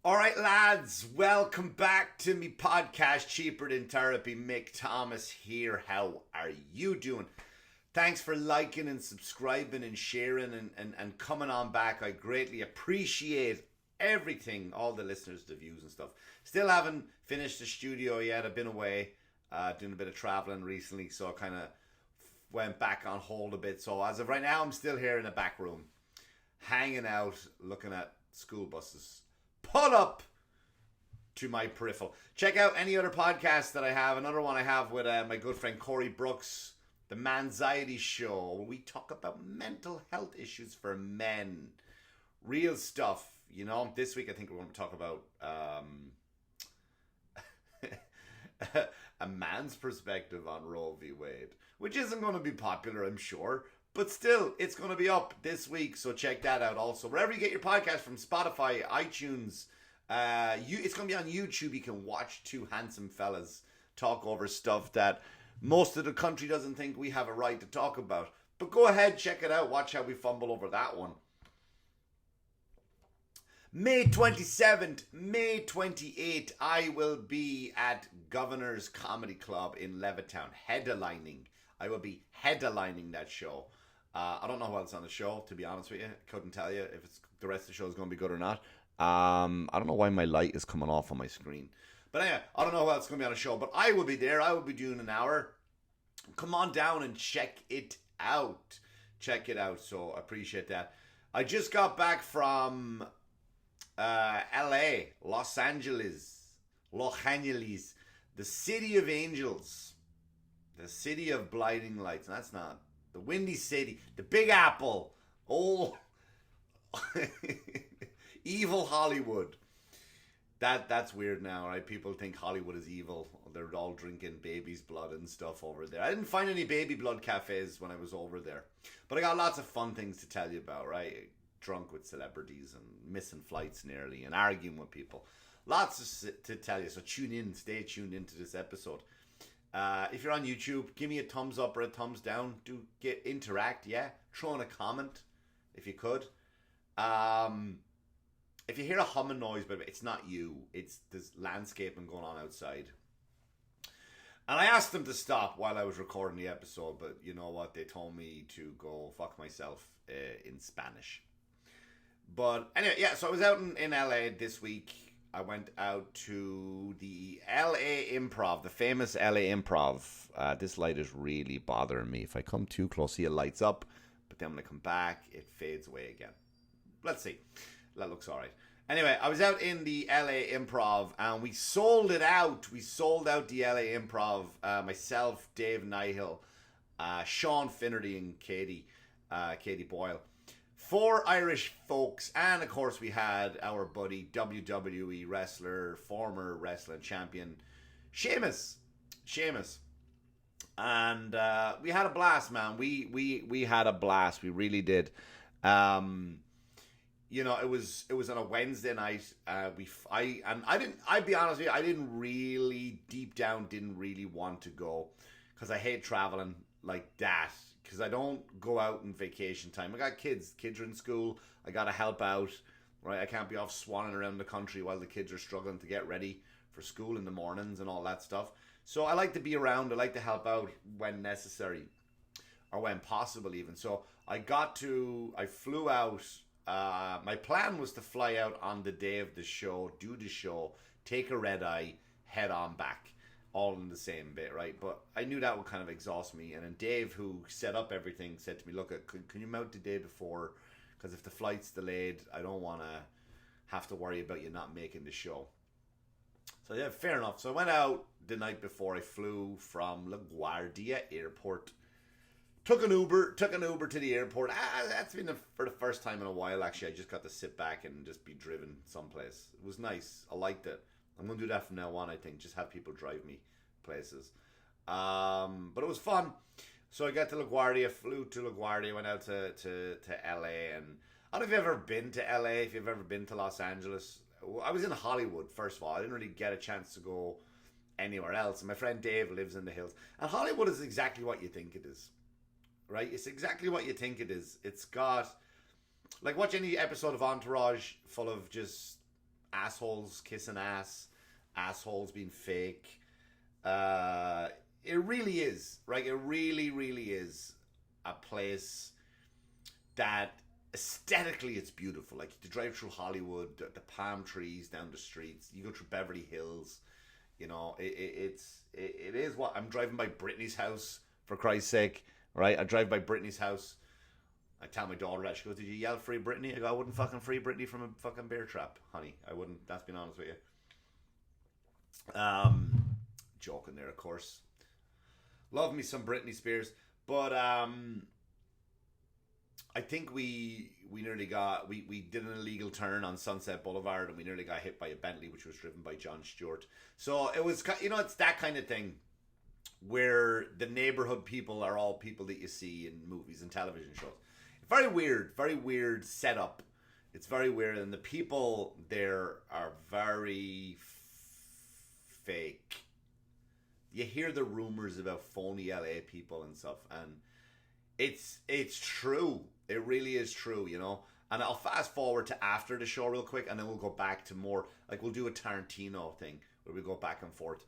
All right, lads, welcome back to me podcast, Cheaper Than Therapy. Mick Thomas here. How are you doing? Thanks for liking and subscribing and sharing and coming on back. I greatly appreciate everything, all the listeners, the views and stuff. Still haven't finished the studio yet. I've been away doing a bit of traveling recently, so I kind of went back on hold a bit. So as of right now, I'm still here in the back room, hanging out, looking at school buses pull up to my peripheral. Check out any other podcasts that I have. Another one I have with my good friend Corey Brooks, the Manxiety Show, where we talk about mental health issues for men. Real stuff, you know. This week I think we're going to talk about a man's perspective on Roe v. Wade, which isn't going to be popular, I'm sure. But still, it's going to be up this week, so check that out also. Wherever you get your podcast from, Spotify, iTunes, it's going to be on YouTube. You can watch two handsome fellas talk over stuff that most of the country doesn't think we have a right to talk about. But go ahead, check it out. Watch how we fumble over that one. May 27th, May 28th, I will be at Governor's Comedy Club in Levittown, headlining. I will be headlining that show. I don't know who else on the show, to be honest with you. Couldn't tell you if the rest of the show is going to be good or not. I don't know why my light is coming off on my screen. But anyway, I don't know who else is going to be on the show. But I will be there. I will be doing an hour. Come on down and check it out. Check it out. So I appreciate that. I just got back from LA, Los Angeles, the city of angels. The city of blinding lights. And that's not the Windy City, the Big Apple, old evil Hollywood. That's weird now, right? People think Hollywood is evil. They're all drinking baby's blood and stuff over there. I didn't find any baby blood cafes when I was over there, but I got lots of fun things to tell you about, right? Drunk with celebrities and missing flights nearly and arguing with people. Lots to tell you, so stay tuned into this episode. If you're on YouTube, give me a thumbs up or a thumbs down. Do interact, yeah. Throw in a comment if you could. If you hear a humming noise, but it's not you. It's this landscaping going on outside. And I asked them to stop while I was recording the episode, but you know what? They told me to go fuck myself in Spanish. But anyway, yeah. So I was out in LA this week. I went out to the LA Improv, the famous LA Improv. This light is really bothering me. If I come too close, see it lights up, but then when I come back, it fades away again. Let's see. That looks all right. Anyway, I was out in the LA Improv, and we sold it out. We sold out the LA Improv. Myself, Dave Nihill, Sean Finnerty, and Katie Boyle. 4 Irish folks, and of course we had our buddy WWE wrestler, former wrestling champion, Sheamus, and we had a blast, man. We had a blast. We really did. You know, it was on a Wednesday night. I'd be honest with you, I didn't really want to go because I hate traveling like that. Because I don't go out in vacation time. I got kids. Kids are in school. I got to help out, right? I can't be off swanning around the country while the kids are struggling to get ready for school in the mornings and all that stuff. So I like to be around. I like to help out when necessary or when possible even. So I flew out. My plan was to fly out on the day of the show, do the show, take a red eye, head on back. All in the same bit, right? But I knew that would kind of exhaust me. And then Dave, who set up everything, said to me, look, can you mount the day before? Because if the flight's delayed, I don't want to have to worry about you not making the show. So yeah, fair enough. So I went out the night before. I flew from LaGuardia Airport. Took an Uber to the airport. That's been for the first time in a while, actually. I just got to sit back and just be driven someplace. It was nice. I liked it. I'm going to do that from now on, I think. Just have people drive me places. But it was fun. So I got to LaGuardia, flew to LaGuardia, went out to LA. And I don't know if you've ever been to LA, if you've ever been to Los Angeles. I was in Hollywood, first of all. I didn't really get a chance to go anywhere else. And my friend Dave lives in the hills. And Hollywood is exactly what you think it is. Right? It's exactly what you think it is. It's got... Like, watch any episode of Entourage full of just assholes kissing ass, assholes being fake. It really is, right? It really, really is a place that aesthetically it's beautiful. Like to drive through Hollywood, the palm trees down the streets. You go through Beverly Hills. You know, it is what I'm driving by Britney's house, for Christ's sake, right? I drive by Britney's house. I tell my daughter that. She goes, "Did you yell free Britney?" I go, "I wouldn't fucking free Britney from a fucking bear trap, honey. I wouldn't. That's being honest with you." Joking there, of course. Love me some Britney Spears, but I think we nearly got we did an illegal turn on Sunset Boulevard and we nearly got hit by a Bentley which was driven by Jon Stewart. So it was, you know, it's that kind of thing where the neighborhood people are all people that you see in movies and television shows. Very weird setup. It's very weird, and the people there are very fake. You hear the rumors about phony LA people and stuff, and it's true. It really is true, you know. And I'll fast forward to after the show real quick, and then we'll go back to more, like we'll do a Tarantino thing where we go back and forth.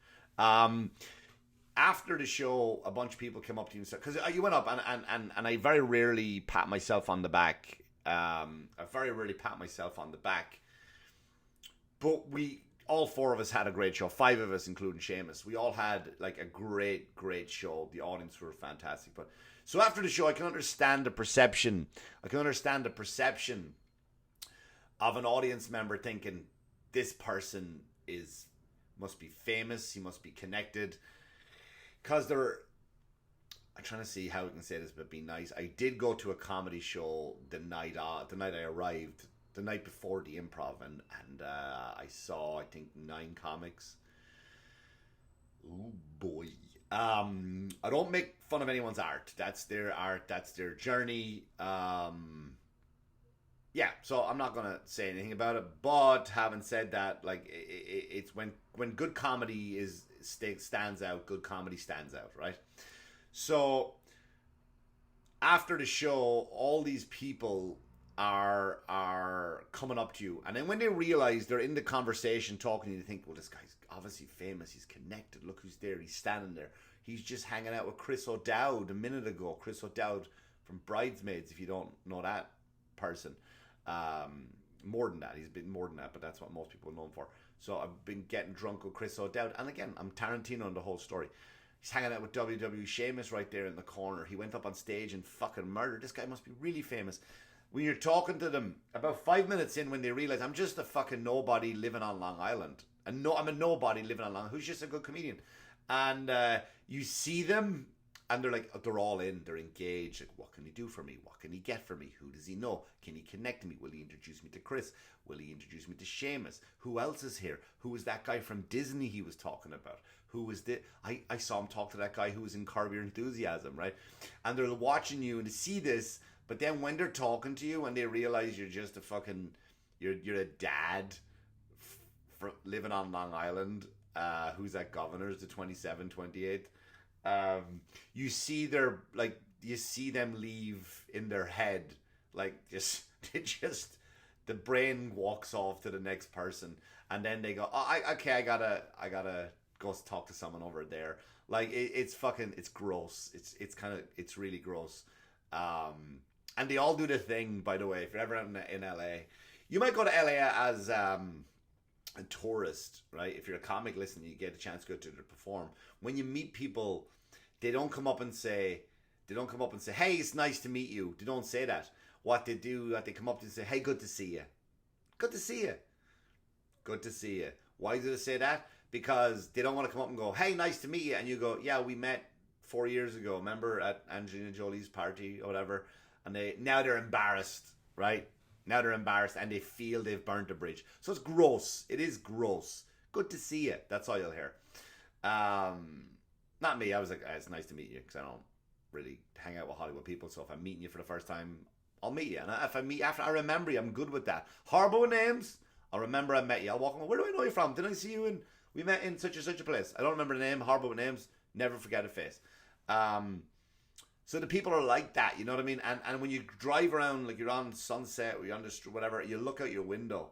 After the show, a bunch of people came up to you and said, because you went up, and I very rarely pat myself on the back. I very rarely pat myself on the back. But all four of us had a great show. 5 of us, including Seamus. We all had like a great show. The audience were fantastic. But so after the show, I can understand the perception. Of an audience member thinking this person must be famous. He must be connected. Because I'm trying to see how I can say this, but be nice. I did go to a comedy show the night I arrived, the night before the Improv, and I saw, I think, 9 comics. Oh boy. I don't make fun of anyone's art. That's their art. That's their journey. Yeah, so I'm not gonna say anything about it. But having said that, like it's when good comedy stands out. Good comedy stands out, right? So after the show, all these people are coming up to you, and then when they realize they're in the conversation talking to you, they think, well, this guy's obviously famous. He's connected. Look who's there. He's standing there. He's just hanging out with Chris O'Dowd a minute ago. Chris O'Dowd from Bridesmaids, if you don't know that person. More than that. He's been more than that, but that's what most people know him for. So I've been getting drunk with Chris O'Dowd. And again, I'm Tarantino on the whole story. He's hanging out with WWE Sheamus right there in the corner. He went up on stage and fucking murdered. This guy must be really famous. When you're talking to them, about 5 minutes in, when they realize I'm just a fucking nobody living on Long Island. I'm a nobody living on Long Island who's just a good comedian. And you see them, and they're like, they're all in. They're engaged. Like, what can he do for me? What can he get for me? Who does he know? Can he connect me? Will he introduce me to Chris? Will he introduce me to Seamus? Who else is here? Who was that guy from Disney he was talking about? Who was the... I saw him talk to that guy who was in Curb Your Enthusiasm, right? And they're watching you and they see this, but then when they're talking to you and they realize you're just a fucking... You're a dad living on Long Island, who's at Governor's, the 27th, 28th. You see you see them leave in their head, like the brain walks off to the next person, and then they go, I gotta go talk to someone over there. Like it's gross. It's really gross. And they all do the thing, by the way. If you're ever in LA, you might go to LA as a tourist, right? If you're a comic, listen, you get a chance to go to perform. When you meet people, they don't come up and say, hey, it's nice to meet you. They don't say that. What they do, they come up to you and say, hey, good to see you. Good to see you. Good to see you. Why do they say that? Because they don't want to come up and go, hey, nice to meet you. And you go, yeah, we met 4 years ago. Remember at Angelina Jolie's party or whatever? And now they're embarrassed, right? Now they're embarrassed and they feel they've burnt a bridge. So it's gross. It is gross. Good to see you. That's all you'll hear. Not me. I was like, it's nice to meet you, because I don't really hang out with Hollywood people. So if I'm meeting you for the first time, I'll meet you. And if I meet after, I remember you. I'm good with that. Horrible with names. I'll remember I met you. I'll walk on. Where do I know you from? Did I see you in? We met in such and such a place. I don't remember the name. Horrible with names. Never forget a face. So the people are like that, you know what I mean? And when you drive around, like you're on Sunset or you're on the street, whatever, you look out your window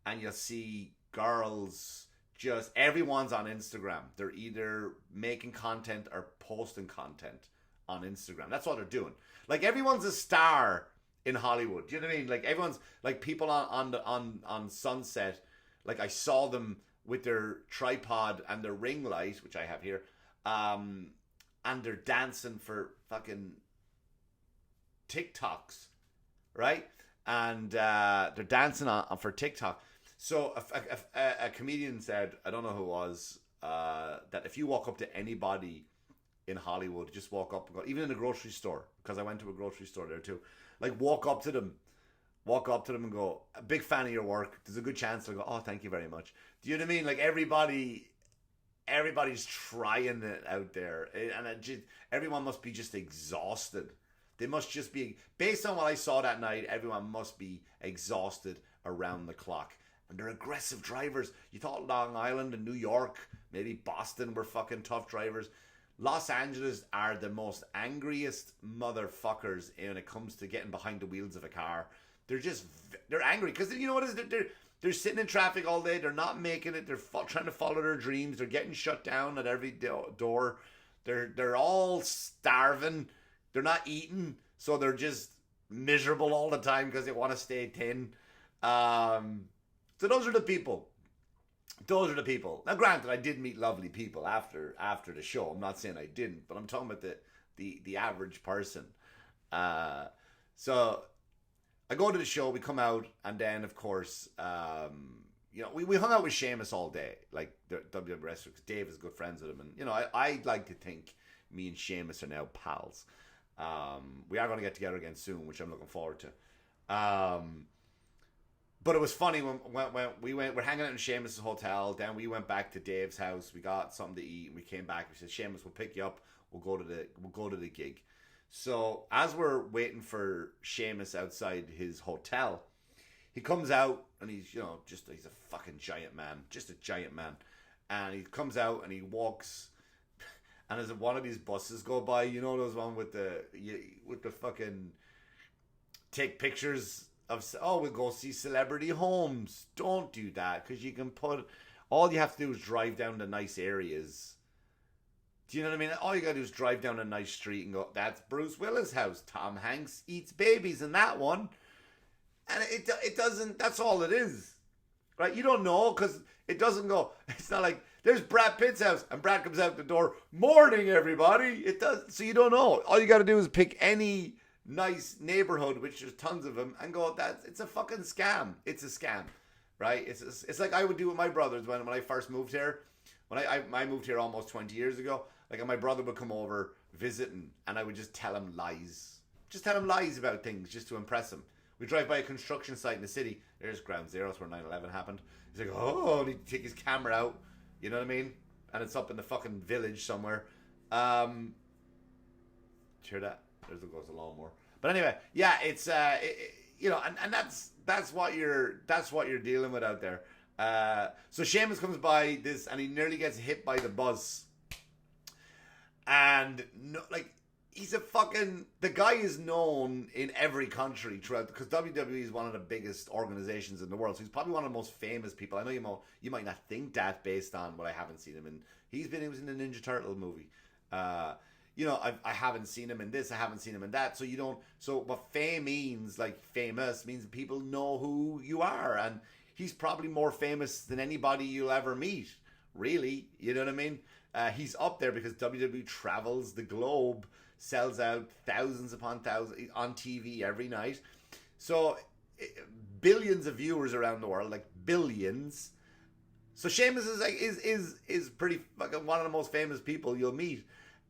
and you'll see girls, just everyone's on Instagram. They're either making content or posting content on Instagram. That's what they're doing. Like, everyone's a star in Hollywood. Do you know what I mean? Like, everyone's, like, people on Sunset, like, I saw them with their tripod and their ring light, which I have here, and they're dancing for fucking TikToks, right? And they're dancing for TikTok. So a comedian said, I don't know who it was, that if you walk up to anybody in Hollywood, just walk up and go, even in a grocery store, because I went to a grocery store there too, like, walk up to them and go, a big fan of your work. There's a good chance they'll go, oh, thank you very much. Do you know what I mean? Like, everybody's trying it out there, and everyone must be just exhausted. They must just be, based on what I saw that night, everyone must be exhausted around the clock. And they're aggressive drivers. You thought Long Island and New York, maybe Boston were fucking tough drivers. Los Angeles are the most angriest motherfuckers when it comes to getting behind the wheels of a car. They're angry because, you know what it is? They're sitting in traffic all day. They're not making it. They're trying to follow their dreams. They're getting shut down at every door. They're all starving. They're not eating, so they're just miserable all the time because they want to stay thin. So those are the people. Now, granted, I did meet lovely people after the show. I'm not saying I didn't, but I'm talking about the average person. So I go to the show, we come out, and then, of course, we hung out with Sheamus all day, like the WWE wrestler, because Dave is good friends with him. And, you know, I like to think me and Sheamus are now pals. We are going to get together again soon, which I'm looking forward to. But it was funny when we're hanging out in Sheamus' hotel, then we went back to Dave's house, we got something to eat, and we came back, we said, Sheamus, we'll pick you up, we'll go to the gig. So as we're waiting for Sheamus outside his hotel, he comes out, and he's a fucking giant man, just a giant man. And he comes out and he walks, and as one of these buses go by, you know those one with the fucking take pictures of, oh, we'll go see celebrity homes. Don't do that, because you can all you have to do is drive down the nice areas. Do you know what I mean? All you gotta do is drive down a nice street and go, that's Bruce Willis' house. Tom Hanks eats babies in that one. And it doesn't, that's all it is. Right? You don't know, because it doesn't go, it's not like, there's Brad Pitt's house, and Brad comes out the door, morning everybody. It does, so you don't know. All you gotta do is pick any nice neighborhood, which there's tons of them, and go, it's a fucking scam. It's a scam. Right? It's like I would do with my brothers when I first moved here. When I moved here almost 20 years ago, like, my brother would come over visiting, and I would just tell him lies. Just tell him lies about things just to impress him. We drive by a construction site in the city. There's Ground Zero, that's where 9/11 happened. He's like, oh, and he'd take his camera out. You know what I mean? And it's up in the fucking village somewhere. Hear that? There goes the lawnmower. But anyway, yeah, it's and that's what you're dealing with out there. So Sheamus comes by this, and he nearly gets hit by the bus. And he's the guy is known in every country throughout, because WWE is one of the biggest organizations in the world. So he's probably one of the most famous people. I know you might not think that based on what I haven't seen him in. He was in the Ninja Turtle movie. I haven't seen him in this. I haven't seen him in that. So you don't. So what fame means, like famous, means people know who you are, and he's probably more famous than anybody you'll ever meet. Really, you know what I mean? He's up there because WWE travels the globe, sells out thousands upon thousands on TV every night. So billions of viewers around the world, like billions. So Sheamus is pretty fucking one of the most famous people you'll meet.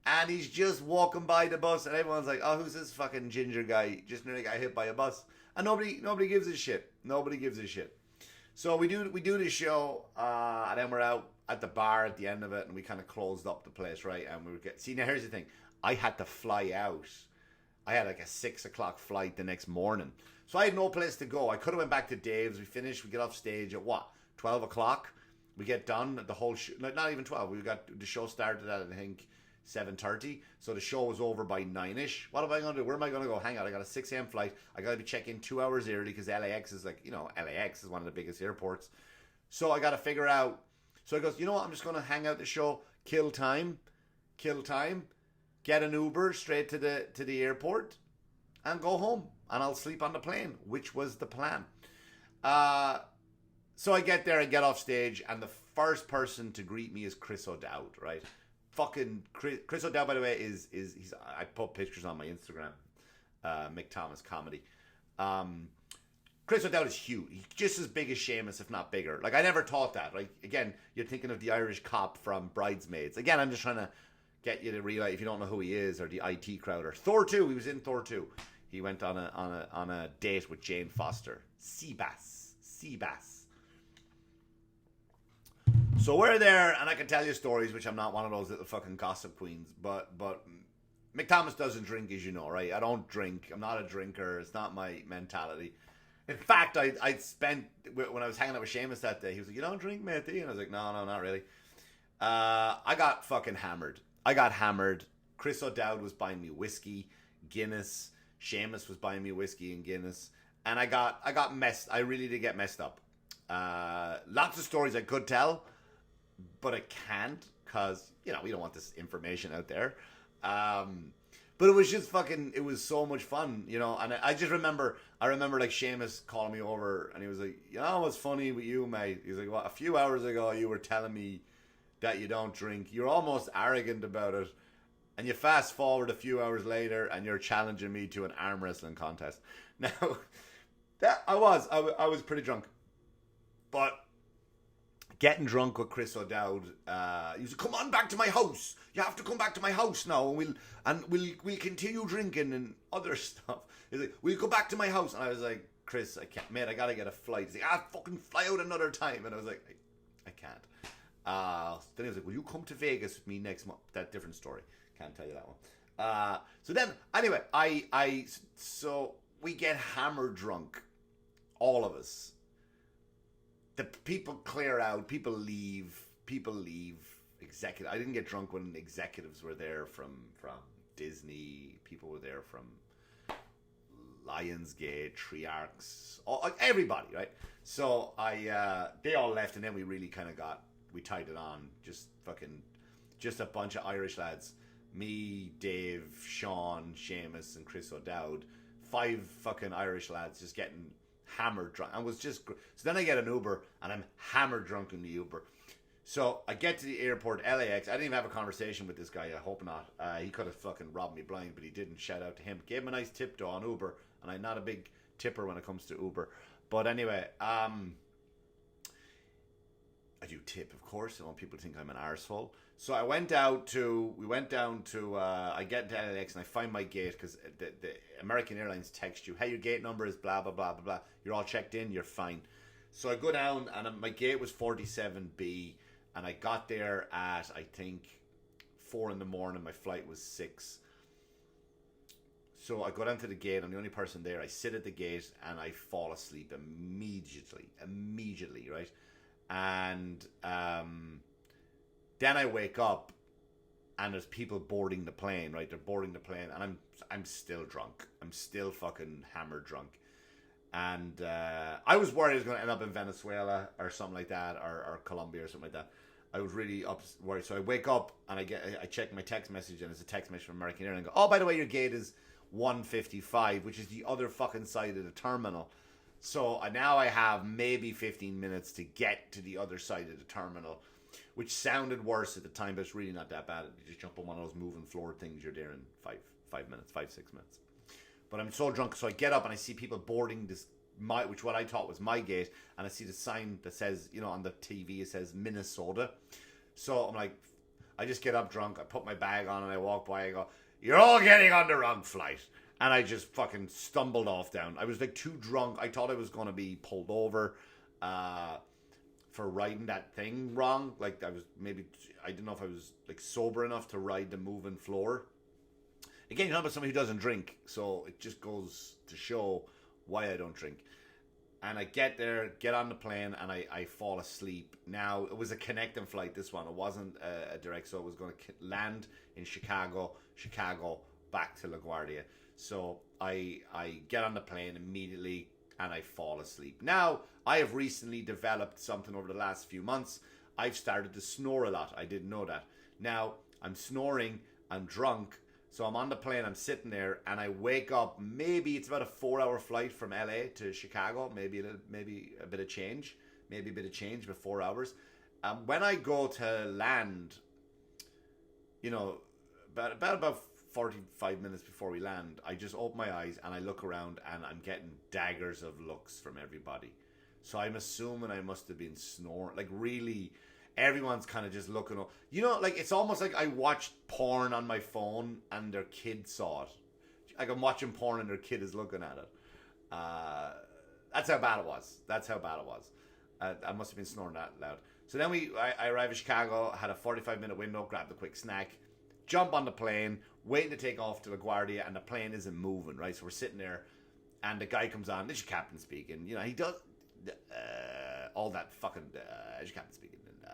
And he's just walking by the bus, and everyone's like, oh, who's this fucking ginger guy? Just nearly got hit by a bus. And nobody gives a shit. Nobody gives a shit. So we do this show, and then we're out at the bar at the end of it, and we kind of closed up the place, right? And see, now here's the thing. I had to fly out. I had like a 6 o'clock flight the next morning. So I had no place to go. I could have went back to Dave's. We finished. We get off stage at 12 o'clock. We get done. The whole show, not even 12. The show started at, I think, 7:30. So the show was over by 9ish. What am I going to do? Where am I going to go? Hang on, I got a 6 a.m. flight. I got to be checking 2 hours early because LAX is like, LAX is one of the biggest airports. So I got to figure out. So I goes, you know what? I'm just going to hang out the show, kill time, get an Uber straight to the airport, and go home. And I'll sleep on the plane, which was the plan. So I get there and get off stage, and the first person to greet me is Chris O'Dowd, right? Fucking Chris O'Dowd, by the way, is I put pictures on my Instagram, Mick Thomas Comedy. Chris O'Dowd is huge. He's just as big as Seamus, if not bigger. Like, I never thought that. Like, again, you're thinking of the Irish cop from Bridesmaids. Again, I'm just trying to get you to realize if you don't know who he is, or the IT crowd, or Thor 2. He was in Thor 2. He went on a date with Jane Foster. Seabass. So we're there, and I can tell you stories, which I'm not one of those little fucking gossip queens, but Mick Thomas doesn't drink, as you know, right? I don't drink. I'm not a drinker. It's not my mentality. In fact, I spent, when I was hanging out with Seamus that day, he was like, you don't drink, matey? And I was like, no, not really. I got fucking hammered. Chris O'Dowd was buying me whiskey, Guinness. Seamus was buying me whiskey and Guinness. And I got messed. I really did get messed up. Lots of stories I could tell, but I can't because, we don't want this information out there. But it was just it was so much fun, and I just remember like Seamus calling me over and he was like, what's funny with you, mate? He was like, well, a few hours ago you were telling me that you don't drink. You're almost arrogant about it. And you fast forward a few hours later and you're challenging me to an arm wrestling contest. Now, I was pretty drunk. But getting drunk with Chris O'Dowd, he was like, come on back to my house. You have to come back to my house now, and we'll continue drinking and other stuff. He's like, we'll go back to my house. And I was like, Chris, I can't, mate, I gotta get a flight. He's like, fucking fly out another time. And I was like, I can't. Then he was like, will you come to Vegas with me next month? That different story. Can't tell you that one. So then, anyway, so we get hammered drunk, all of us. The people clear out, people leave. Executive. I didn't get drunk when executives were there from Disney. People were there from Lionsgate, Triarchs, everybody, right? So they all left, and then we really kind of we tied it on. Just a bunch of Irish lads. Me, Dave, Sean, Seamus, and Chris O'Dowd. 5 fucking Irish lads just getting hammered drunk. And was just so then I get an Uber and I'm hammered drunk in the Uber. So I get to the airport, LAX. I didn't even have a conversation with this guy. I hope not. He could have fucking robbed me blind, but he didn't. Shout out to him. Gave him a nice tip though on Uber, and I'm not a big tipper when it comes to Uber. But anyway, I do tip, of course. I want people to think I'm an arsehole. So we went down to, I get to LAX and I find my gate because the American Airlines text you, hey, your gate number is blah, blah, blah, blah, blah. You're all checked in, you're fine. So I go down and my gate was 47B and I got there at, I think, 4 in the morning. My flight was 6. So I go down to the gate. I'm the only person there. I sit at the gate and I fall asleep immediately, right? And then I wake up and there's people boarding the plane, right? They're boarding the plane and I'm still drunk. I'm still fucking hammered drunk. And I was worried I was going to end up in Venezuela or something like that, or Colombia or something like that. I was really worried. So I wake up and I check my text message and it's a text message from American Airlines. I go, oh, by the way, your gate is 155, which is the other fucking side of the terminal. So now I have maybe 15 minutes to get to the other side of the terminal, which sounded worse at the time, but it's really not that bad. You just jump on one of those moving floor things, you're there in 5 minutes, 6 minutes. But I'm so drunk, so I get up and I see people boarding which what I thought was my gate, and I see the sign that says, on the TV, it says Minnesota. So I'm like, I just get up drunk, I put my bag on and I walk by, I go, you're all getting on the wrong flight. And I just fucking stumbled off down. I was like too drunk. I thought I was going to be pulled over for riding that thing wrong. Like I didn't know if I was like sober enough to ride the moving floor. Again, you're not about somebody who doesn't drink. So it just goes to show why I don't drink. And I get there, get on the plane, and I fall asleep. Now, it was a connecting flight, this one. It wasn't a direct, so it was going to land in Chicago, back to LaGuardia. So I get on the plane immediately, and I fall asleep. Now, I have recently developed something over the last few months. I've started to snore a lot. I didn't know that. Now, I'm snoring, I'm drunk, so I'm on the plane, I'm sitting there, and I wake up. Maybe it's about a 4-hour flight from LA to Chicago. Maybe a bit of change. Maybe a bit of change, but 4 hours. When I go to land, you know, about 45 minutes before we land, I just open my eyes and I look around, and I'm getting daggers of looks from everybody. So I'm assuming I must have been snoring. Like, really, everyone's kind of just looking up. You know, like, it's almost like I watched porn on my phone and their kid saw it. Like, I'm watching porn and their kid is looking at it. That's how bad it was. I must have been snoring that loud. So then I arrived in Chicago, had a 45-minute window, grabbed a quick snack, jump on the plane, waiting to take off to LaGuardia, and the plane isn't moving, right? So we're sitting there, and the guy comes on. This is your captain speaking. You know, he does all that fucking, this is your captain speaking, and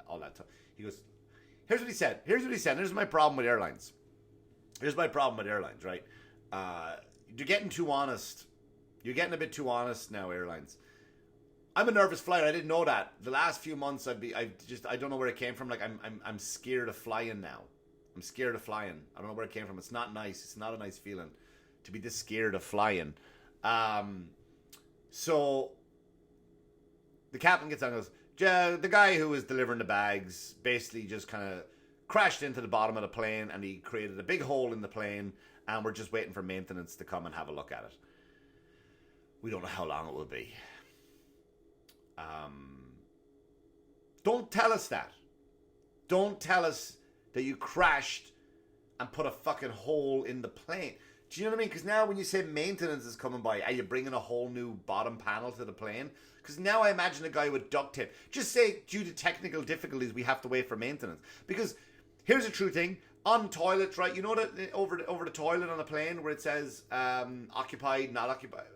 all that stuff. He goes, here's what he said. Here's my problem with airlines. Right? You're getting too honest. You're getting a bit too honest now, airlines. I'm a nervous flyer. I didn't know that. The last few months, I don't know where it came from. Like, I'm scared of flying now. I'm scared of flying. I don't know where it came from. It's not nice. It's not a nice feeling to be this scared of flying. So the captain gets on and goes, the guy who was delivering the bags basically just kind of crashed into the bottom of the plane, and he created a big hole in the plane, and we're just waiting for maintenance to come and have a look at it. We don't know how long it will be. Don't tell us that. Don't tell us that you crashed and put a fucking hole in the plane. Do you know what I mean? Because now when you say maintenance is coming by, are you bringing a whole new bottom panel to the plane? Because now I imagine a guy with duct tape. Just say, due to technical difficulties, we have to wait for maintenance. Because here's a true thing. On toilets, right? You know that over the toilet on a plane where it says occupied, not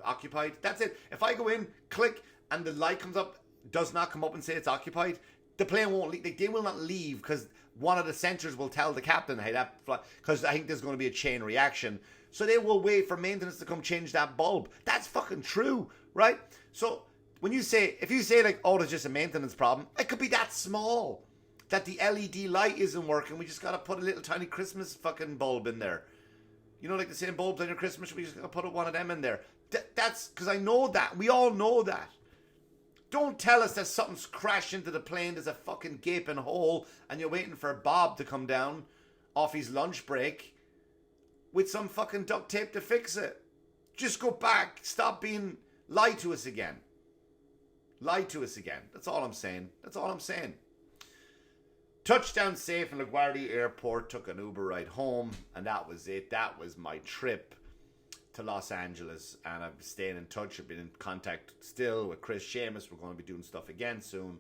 occupied? That's it. If I go in, click, and the light comes up, does not come up and say it's occupied, the plane won't leave. They will not leave because one of the sensors will tell the captain, hey, that fly, because I think there's going to be a chain reaction. So they will wait for maintenance to come change that bulb. That's fucking true, right? So if you say like, oh, there's just a maintenance problem, it could be that small that the LED light isn't working. We just got to put a little tiny Christmas fucking bulb in there. You know, like the same bulbs on your Christmas tree, we just got to put one of them in there. That's because I know that. We all know that. Don't tell us that something's crashed into the plane, there's a fucking gaping hole, and you're waiting for Bob to come down off his lunch break with some fucking duct tape to fix it. Just go back. Stop being... Lie to us again. That's all I'm saying. Touchdown safe in LaGuardia Airport, took an Uber ride home, and that was it. That was my trip to Los Angeles, and I'm staying in touch. I've been in contact still with Chris Seamus. We're going to be doing stuff again soon.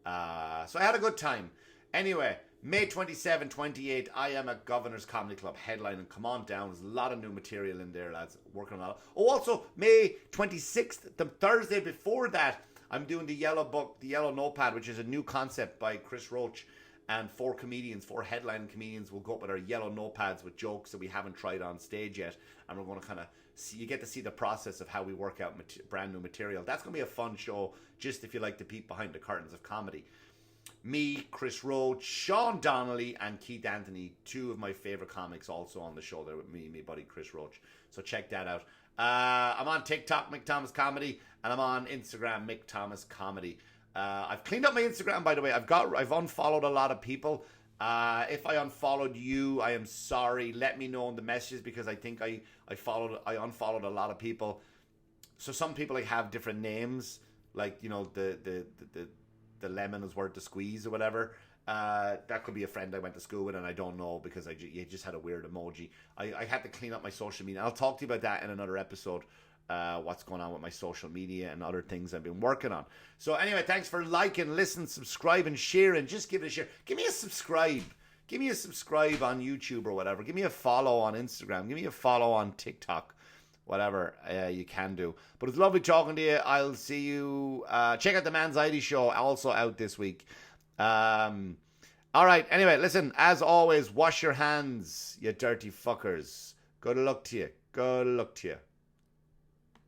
So I had a good time. Anyway, May 27, 28, I am at Governor's Comedy Club headlining. Come on down. There's a lot of new material in there, lads. Working on it. Oh, also, May 26th, the Thursday before that, I'm doing the Yellow Book, the Yellow Notepad, which is a new concept by Chris Roach. And 4 headline comedians will go up with our yellow notepads with jokes that we haven't tried on stage yet. And we're going to kind of see, you get to see the process of how we work out brand new material. That's going to be a fun show, just if you like to peek behind the curtains of comedy. Me, Chris Roach, Sean Donnelly, and Keith Anthony, 2 of my favorite comics also on the show there with me, my buddy Chris Roach. So check that out. I'm on TikTok, Mick Thomas Comedy, and I'm on Instagram, Mick Thomas Comedy. I've cleaned up my Instagram, by the way. I've unfollowed a lot of people. If I unfollowed you, I am sorry. Let me know in the messages, because I think I unfollowed a lot of people. So some people like have different names, like, you know, the lemon is worth the squeeze or whatever. That could be a friend I went to school with, and I don't know, because you just had a weird emoji. I had to clean up my social media. I'll talk to you about that in another episode. What's going on with my social media and other things I've been working on. So anyway, thanks for liking, listening, subscribing, sharing. Just give it a share. Give me a subscribe. Give me a subscribe on YouTube or whatever. Give me a follow on Instagram. Give me a follow on TikTok. whatever you can do. But it's lovely talking to you. I'll see you. Check out the Manxiety Show, also out this week. All right. Anyway, listen, as always, wash your hands, you dirty fuckers. Good luck to you. Good luck to you.